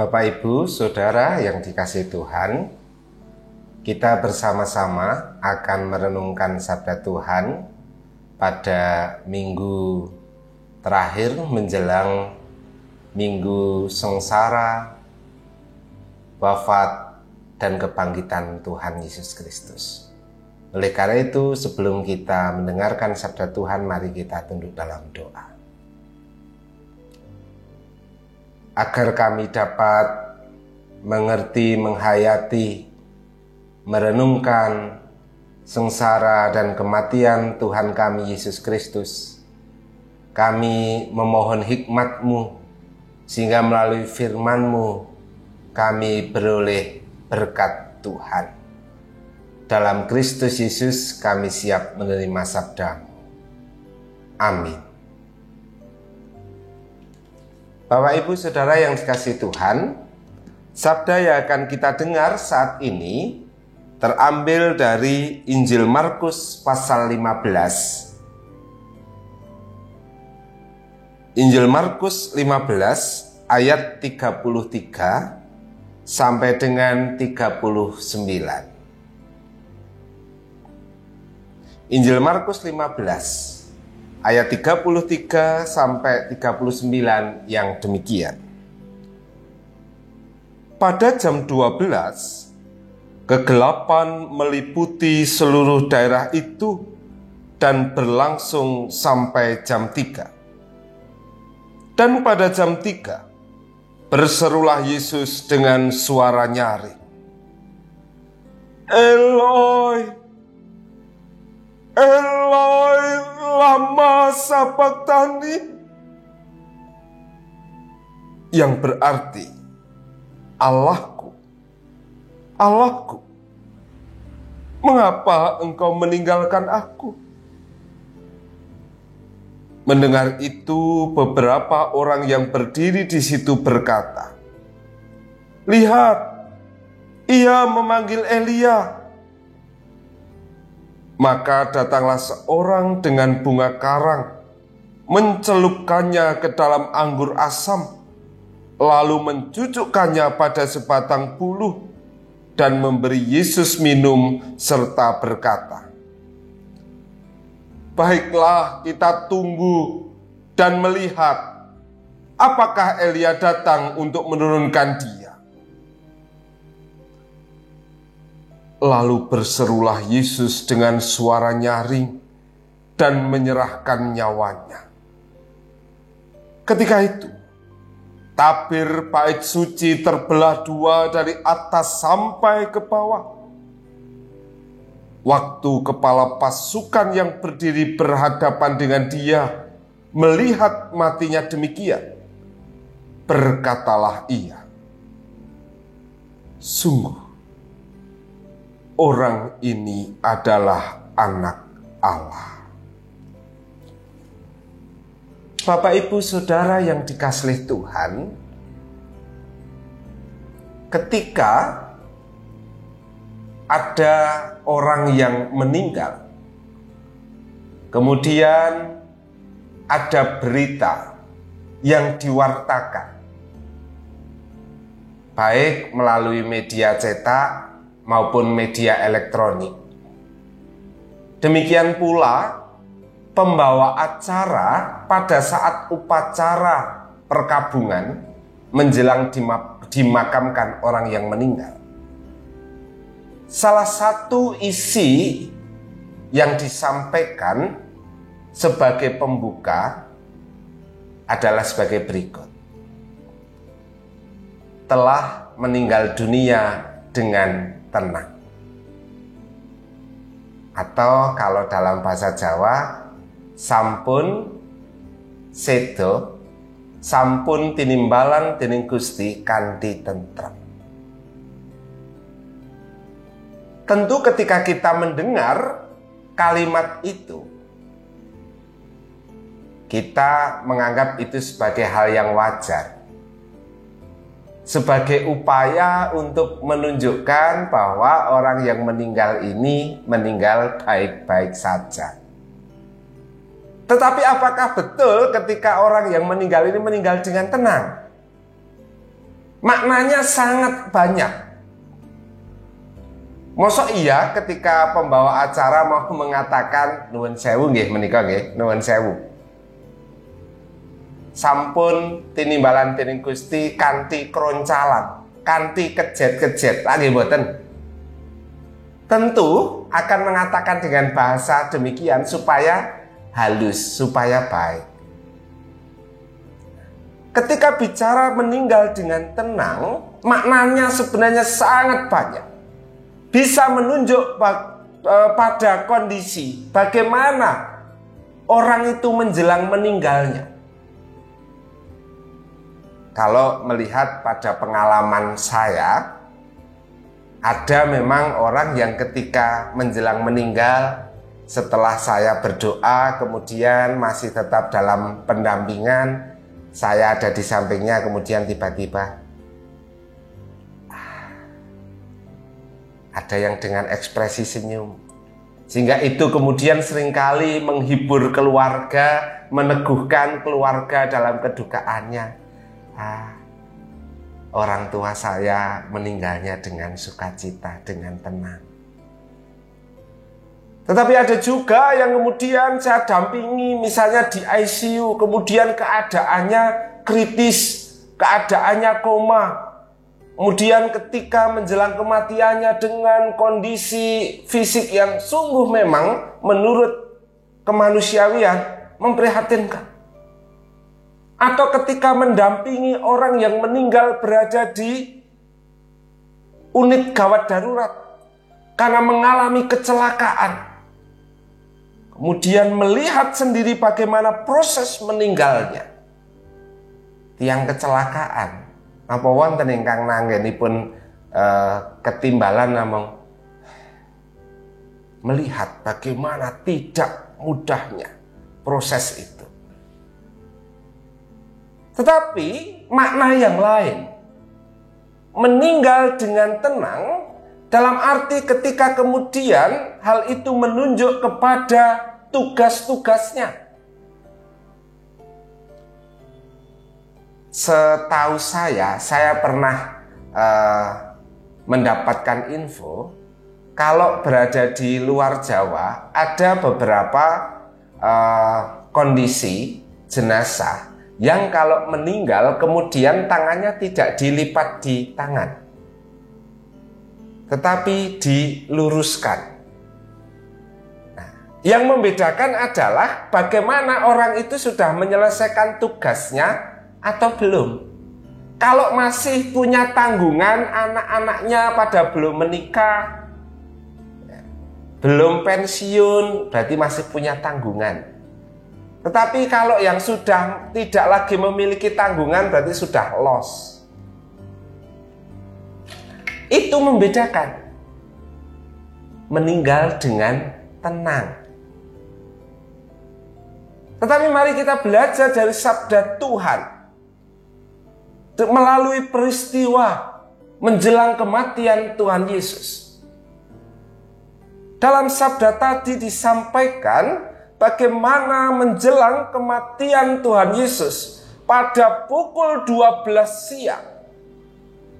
Bapak, Ibu, Saudara yang dikasihi Tuhan, kita bersama-sama akan merenungkan sabda Tuhan pada minggu terakhir menjelang minggu sengsara, wafat, dan kebangkitan Tuhan Yesus Kristus. Oleh karena itu, sebelum kita mendengarkan sabda Tuhan, mari kita tunduk dalam doa. Agar kami dapat mengerti, menghayati, merenungkan sengsara dan kematian Tuhan kami Yesus Kristus, kami memohon hikmat-Mu, sehingga melalui firman-Mu kami beroleh berkat Tuhan. Dalam Kristus Yesus kami siap menerima sabda-Mu. Amin. Bapak, Ibu, Saudara yang dikasihi Tuhan, sabda yang akan kita dengar saat ini terambil dari Injil Markus pasal 15. Injil Markus 15 ayat 33 sampai dengan 39. Injil Markus 15 ayat 33 sampai 39 yang demikian. Pada jam 12, kegelapan meliputi seluruh daerah itu dan berlangsung sampai jam 3. Dan pada jam 3, berserulah Yesus dengan suara nyaring, Eloi, Eloi, lama sabachthani, yang berarti, Allahku, Allahku, mengapa engkau meninggalkan aku? Mendengar itu, beberapa orang yang berdiri di situ berkata, lihat, ia memanggil Elia. Maka datanglah seorang dengan bunga karang, mencelupkannya ke dalam anggur asam, lalu mencucukkannya pada sebatang buluh, dan memberi Yesus minum, serta berkata, baiklah, kita tunggu dan melihat apakah Elia datang untuk menurunkan dia. Lalu berserulah Yesus dengan suara nyaring dan menyerahkan nyawanya. Ketika itu, tabir bait suci terbelah dua dari atas sampai ke bawah. Waktu kepala pasukan yang berdiri berhadapan dengan dia melihat matinya demikian, berkatalah ia, sungguh, orang ini adalah anak Allah. Bapak, Ibu, Saudara yang dikasihi Tuhan, ketika ada orang yang meninggal, kemudian ada berita yang diwartakan, baik melalui media cetak maupun media elektronik. Demikian pula pembawa acara pada saat upacara perkabungan menjelang dimakamkan orang yang meninggal. Salah satu isi yang disampaikan sebagai pembuka adalah sebagai berikut. Telah meninggal dunia dengan tenang. Atau kalau dalam bahasa Jawa, sampun sedo, sampun tinimbalan dening Gusti kanthi tentrem. Tentu ketika kita mendengar kalimat itu, kita menganggap itu sebagai hal yang wajar, sebagai upaya untuk menunjukkan bahwa orang yang meninggal ini meninggal baik-baik saja. Tetapi apakah betul ketika orang yang meninggal ini meninggal dengan tenang? Maknanya sangat banyak. Mosok iya ketika pembawa acara mau mengatakan nuwun sewu nggih menika nggih, nuwun sewu. Sampun tinimbalan dening Gusti kanthi kroncalan, kanthi kejet-kejet, lagi mboten. Tentu akan mengatakan dengan bahasa demikian supaya halus, supaya baik. Ketika bicara meninggal dengan tenang, maknanya sebenarnya sangat banyak. Bisa menunjuk pada kondisi bagaimana orang itu menjelang meninggalnya. Kalau melihat pada pengalaman saya, ada memang orang yang ketika menjelang meninggal, setelah saya berdoa, kemudian masih tetap dalam pendampingan, saya ada di sampingnya, kemudian tiba-tiba ada yang dengan ekspresi senyum. Sehingga itu kemudian seringkali menghibur keluarga, meneguhkan keluarga dalam kedukaannya. Orang tua saya meninggalnya dengan sukacita, dengan tenang. Tetapi ada juga yang kemudian saya dampingi, misalnya di ICU, kemudian keadaannya kritis, keadaannya koma. Kemudian ketika menjelang kematiannya dengan kondisi fisik yang sungguh memang menurut kemanusiaan memprihatinkan. Atau ketika mendampingi orang yang meninggal berada di unit gawat darurat karena mengalami kecelakaan. Kemudian melihat sendiri bagaimana proses meninggalnya. Tiang kecelakaan. Apa wonten ingkang nanggenipun ketimbalan namung melihat bagaimana tidak mudahnya proses itu. Tetapi makna yang lain, meninggal dengan tenang dalam arti ketika kemudian hal itu menunjuk kepada tugas-tugasnya. Setahu saya pernah mendapatkan info kalau berada di luar Jawa ada beberapa kondisi jenazah yang kalau meninggal kemudian tangannya tidak dilipat di tangan, tetapi diluruskan. Nah, yang membedakan adalah bagaimana orang itu sudah menyelesaikan tugasnya atau belum. Kalau masih punya tanggungan, anak-anaknya pada belum menikah, belum pensiun, berarti masih punya tanggungan. Tetapi kalau yang sudah tidak lagi memiliki tanggungan, berarti sudah loss. Itu membedakan meninggal dengan tenang. Tetapi mari kita belajar dari sabda Tuhan melalui peristiwa menjelang kematian Tuhan Yesus. Dalam sabda tadi disampaikan bagaimana menjelang kematian Tuhan Yesus pada pukul 12 siang.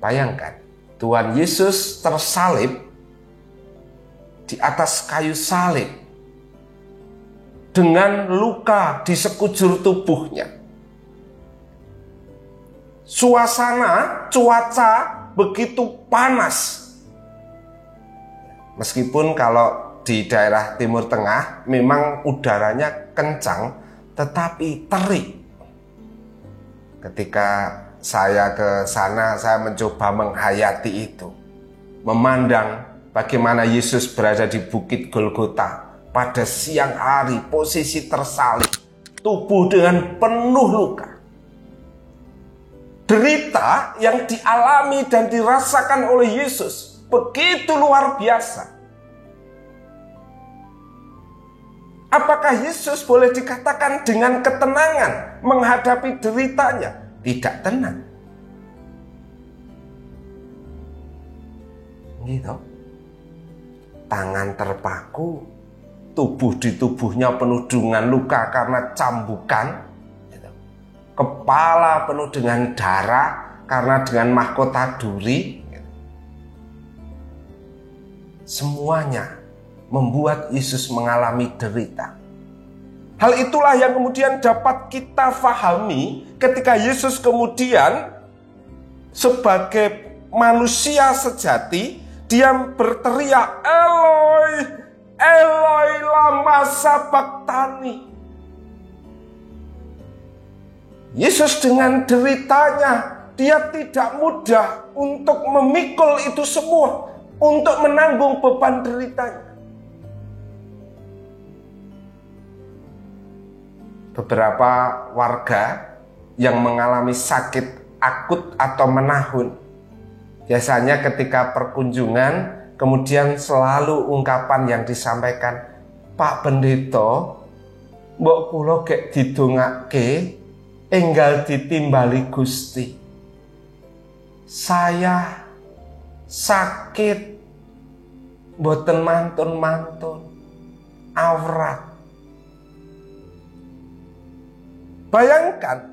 Bayangkan, Tuhan Yesus tersalib di atas kayu salib dengan luka di sekujur tubuhnya. Suasana, cuaca begitu panas. Meskipun kalau di daerah Timur Tengah memang udaranya kencang, tetapi terik. Ketika saya ke sana, saya mencoba menghayati itu. Memandang bagaimana Yesus berada di Bukit Golgota pada siang hari, posisi tersalib, tubuh dengan penuh luka. Derita yang dialami dan dirasakan oleh Yesus begitu luar biasa. Apakah Yesus boleh dikatakan dengan ketenangan menghadapi deritanya? Tidak tenang. Gitu. Tangan terpaku, tubuh di tubuhnya penuh dengan luka karena cambukan. Kepala penuh dengan darah karena dengan mahkota duri. Semuanya membuat Yesus mengalami derita. Hal itulah yang kemudian dapat kita fahami ketika Yesus kemudian sebagai manusia sejati, dia berteriak, Eloi, Eloi lama sabachthani. Yesus dengan deritanya, dia tidak mudah untuk memikul itu semua, untuk menanggung beban deritanya. Beberapa warga yang mengalami sakit akut atau menahun, biasanya ketika perkunjungan kemudian selalu ungkapan yang disampaikan, Pak Pendeta, mbok kula gek didongake enggal ditimbali Gusti. Saya sakit mboten mantun-mantun awrat. Bayangkan,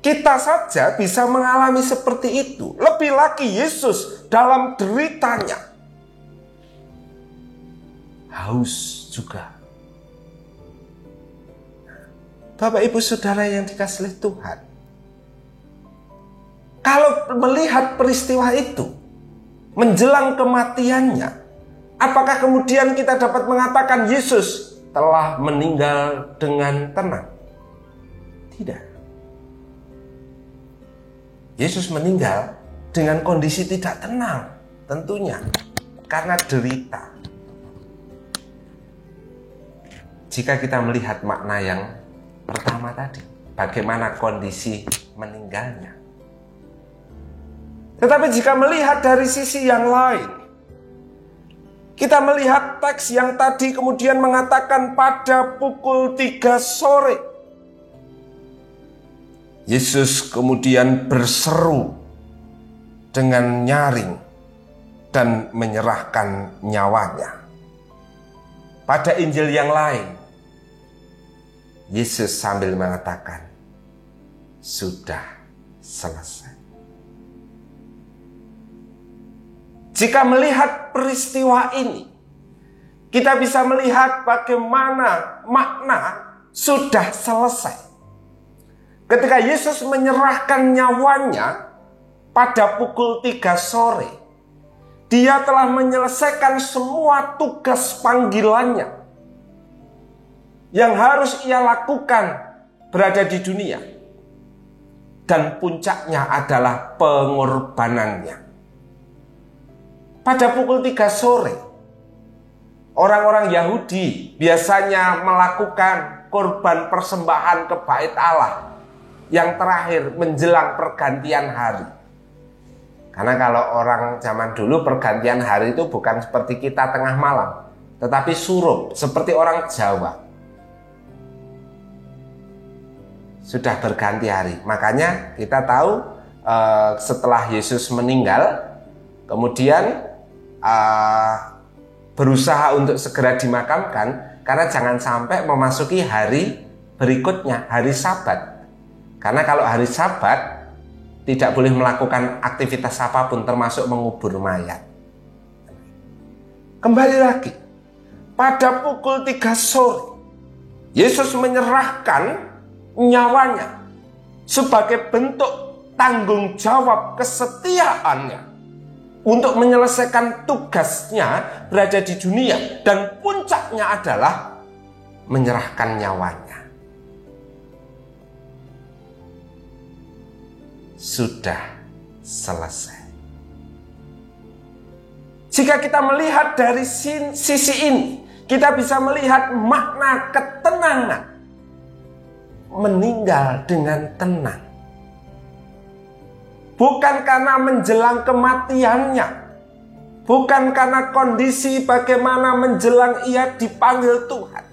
kita saja bisa mengalami seperti itu. Lebih lagi Yesus dalam deritanya. Haus juga. Bapak Ibu Saudara yang dikasihi Tuhan, kalau melihat peristiwa itu menjelang kematiannya, apakah kemudian kita dapat mengatakan Yesus telah meninggal dengan tenang? Tidak. Yesus meninggal dengan kondisi tidak tenang, tentunya karena derita. Jika kita melihat makna yang pertama tadi, bagaimana kondisi meninggalnya. Tetapi jika melihat dari sisi yang lain, kita melihat teks yang tadi kemudian mengatakan pada pukul 3 sore. Yesus kemudian berseru dengan nyaring dan menyerahkan nyawanya. Pada Injil yang lain, Yesus sambil mengatakan, sudah selesai. Jika melihat peristiwa ini, kita bisa melihat bagaimana makna sudah selesai. Ketika Yesus menyerahkan nyawanya pada pukul 3 sore, dia telah menyelesaikan semua tugas panggilannya yang harus ia lakukan berada di dunia. Dan puncaknya adalah pengorbanannya. Pada pukul 3 sore, orang-orang Yahudi biasanya melakukan korban persembahan ke bait Allah yang terakhir menjelang pergantian hari. Karena kalau orang zaman dulu pergantian hari itu bukan seperti kita tengah malam, tetapi surup, seperti orang Jawa. Sudah berganti hari. Makanya kita tahu setelah Yesus meninggal, kemudian berusaha untuk segera dimakamkan, karena jangan sampai memasuki hari berikutnya, hari Sabat. Karena kalau hari Sabat tidak boleh melakukan aktivitas apapun, termasuk mengubur mayat. Kembali lagi, pada pukul 3 sore, Yesus menyerahkan nyawanya sebagai bentuk tanggung jawab kesetiaannya untuk menyelesaikan tugasnya berada di dunia, dan puncaknya adalah menyerahkan nyawanya. Sudah selesai. Jika kita melihat dari sisi ini, kita bisa melihat makna ketenangan. Meninggal dengan tenang. Bukan karena menjelang kematiannya, bukan karena kondisi bagaimana menjelang ia dipanggil Tuhan,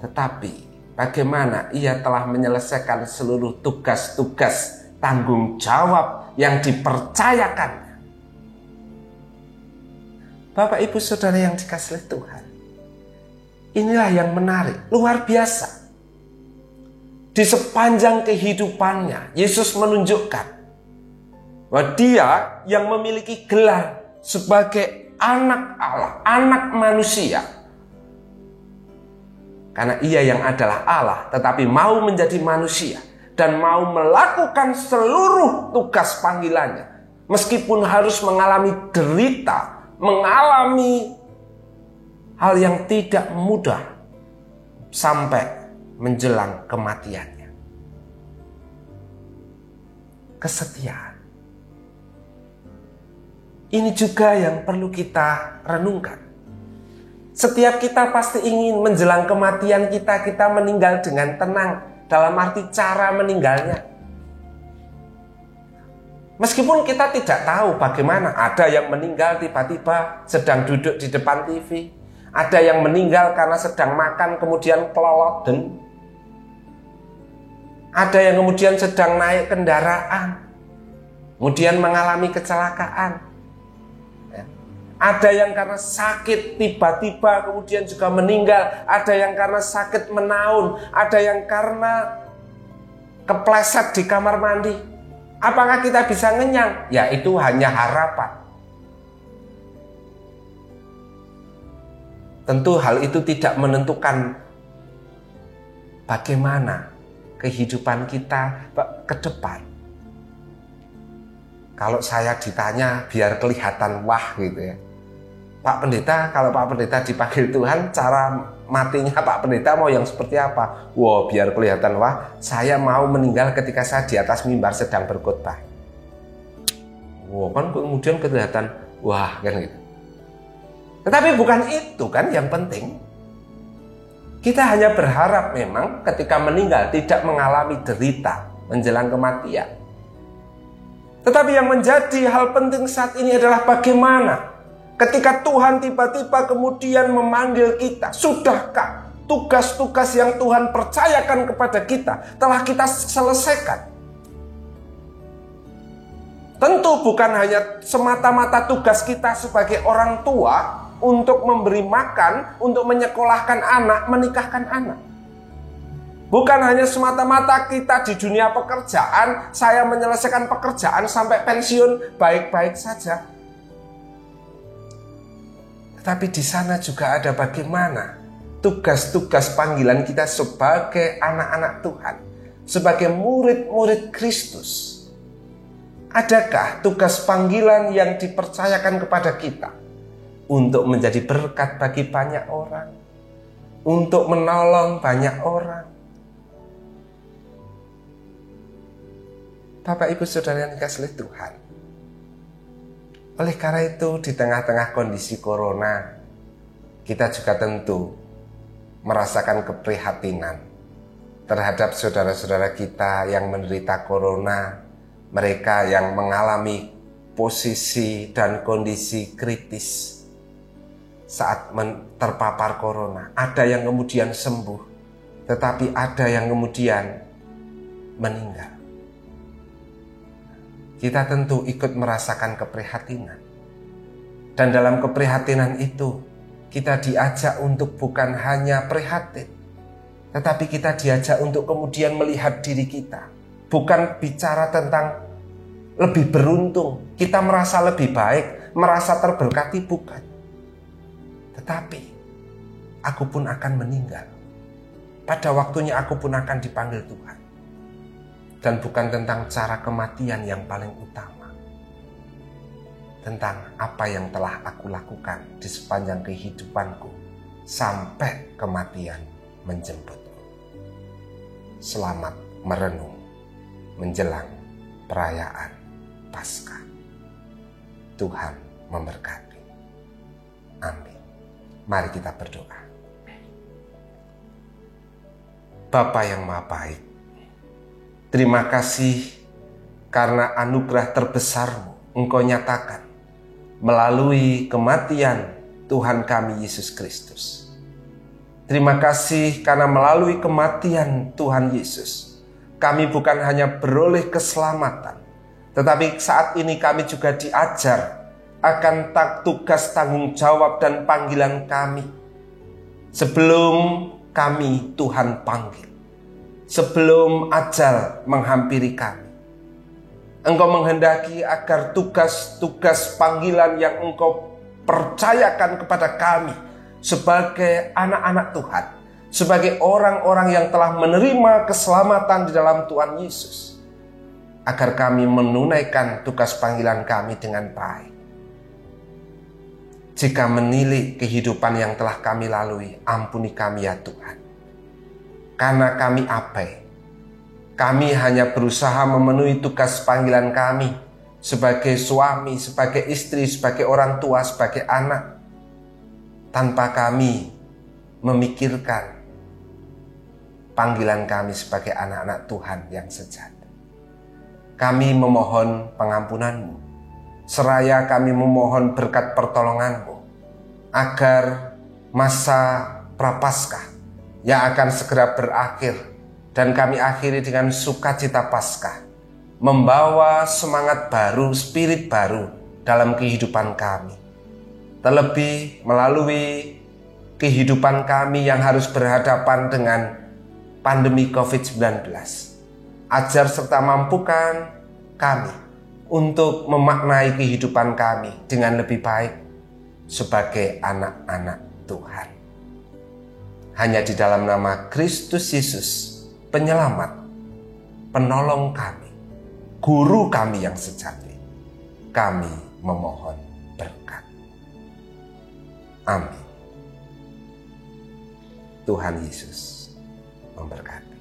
tetapi bagaimana ia telah menyelesaikan seluruh tugas-tugas tanggung jawab yang dipercayakannya. Bapak Ibu Saudara yang dikasihi Tuhan, inilah yang menarik, luar biasa. Di sepanjang kehidupannya, Yesus menunjukkan bahwa Dia yang memiliki gelar sebagai anak Allah, anak manusia. Karena Ia yang adalah Allah, tetapi mau menjadi manusia dan mau melakukan seluruh tugas panggilannya. Meskipun harus mengalami derita, mengalami hal yang tidak mudah sampai menjelang kematiannya. Kesetiaan. Ini juga yang perlu kita renungkan. Setiap kita pasti ingin menjelang kematian kita meninggal dengan tenang. Dalam arti cara meninggalnya. Meskipun kita tidak tahu bagaimana. Ada yang meninggal tiba-tiba sedang duduk di depan TV. Ada yang meninggal karena sedang makan kemudian keloloden. Ada yang kemudian sedang naik kendaraan, kemudian mengalami kecelakaan. Ada yang karena sakit tiba-tiba kemudian juga meninggal. Ada yang karena sakit menaun. Ada yang karena kepleset di kamar mandi. Apakah kita bisa ngenyang? Ya, itu hanya harapan. Tentu hal itu tidak menentukan bagaimana kehidupan kita ke depan. Kalau saya ditanya biar kelihatan wah gitu ya. Pak Pendeta, kalau Pak Pendeta dipanggil Tuhan, cara matinya Pak Pendeta mau yang seperti apa? Wow, biar kelihatan wah, saya mau meninggal ketika saya di atas mimbar sedang berkhotbah. Wow, kan kemudian kelihatan wah kan gitu. Tetapi bukan itu kan yang penting. Kita hanya berharap memang ketika meninggal tidak mengalami derita menjelang kematian. Tetapi yang menjadi hal penting saat ini adalah bagaimana ketika Tuhan tiba-tiba kemudian memanggil kita. Sudahkah tugas-tugas yang Tuhan percayakan kepada kita telah kita selesaikan? Tentu bukan hanya semata-mata tugas kita sebagai orang tua untuk memberi makan, untuk menyekolahkan anak, menikahkan anak. Bukan hanya semata-mata kita di dunia pekerjaan, saya menyelesaikan pekerjaan sampai pensiun baik-baik saja. Tetapi di sana juga ada bagaimana tugas-tugas panggilan kita sebagai anak-anak Tuhan, sebagai murid-murid Kristus. Adakah tugas panggilan yang dipercayakan kepada kita untuk menjadi berkat bagi banyak orang, untuk menolong banyak orang? Bapak, Ibu, Saudara yang dikasihi Tuhan, oleh karena itu di tengah-tengah kondisi corona, kita juga tentu merasakan keprihatinan terhadap saudara-saudara kita yang menderita corona, mereka yang mengalami posisi dan kondisi kritis saat terpapar corona. Ada yang kemudian sembuh, tetapi ada yang kemudian meninggal. Kita tentu ikut merasakan keprihatinan. Dan dalam keprihatinan itu, kita diajak untuk bukan hanya prihatin, tetapi kita diajak untuk kemudian melihat diri kita. Bukan bicara tentang lebih beruntung, kita merasa lebih baik, merasa terberkati, bukan. Tetapi, aku pun akan meninggal. Pada waktunya aku pun akan dipanggil Tuhan. Dan bukan tentang cara kematian yang paling utama. Tentang apa yang telah aku lakukan di sepanjang kehidupanku sampai kematian menjemputku. Selamat merenung menjelang perayaan Paskah. Tuhan memberkati. Amin. Mari kita berdoa. Bapa yang Maha Baik, terima kasih karena anugerah terbesar-Mu Engkau nyatakan melalui kematian Tuhan kami Yesus Kristus. Terima kasih karena melalui kematian Tuhan Yesus, kami bukan hanya beroleh keselamatan, tetapi saat ini kami juga diajar akan tugas tanggung jawab dan panggilan kami sebelum kami Tuhan panggil. sebelum ajal menghampiri kami. Engkau menghendaki agar tugas-tugas panggilan yang Engkau percayakan kepada kami sebagai anak-anak Tuhan, sebagai orang-orang yang telah menerima keselamatan di dalam Tuhan Yesus, agar kami menunaikan tugas panggilan kami dengan baik. Jika menilik kehidupan yang telah kami lalui, ampuni kami ya Tuhan. Karena kami abai. Kami hanya berusaha memenuhi tugas panggilan kami sebagai suami, sebagai istri, sebagai orang tua, sebagai anak, tanpa kami memikirkan panggilan kami sebagai anak-anak Tuhan yang sejati. Kami memohon pengampunan-Mu, seraya kami memohon berkat pertolongan-Mu, agar masa Prapaskah yang akan segera berakhir dan kami akhiri dengan sukacita Paskah, membawa semangat baru, spirit baru dalam kehidupan kami. Terlebih melalui kehidupan kami yang harus berhadapan dengan pandemi COVID-19. Ajar serta mampukan kami untuk memaknai kehidupan kami dengan lebih baik sebagai anak-anak Tuhan. Hanya di dalam nama Kristus Yesus, Penyelamat, Penolong kami, Guru kami yang sejati, kami memohon berkat. Amin. Tuhan Yesus memberkati.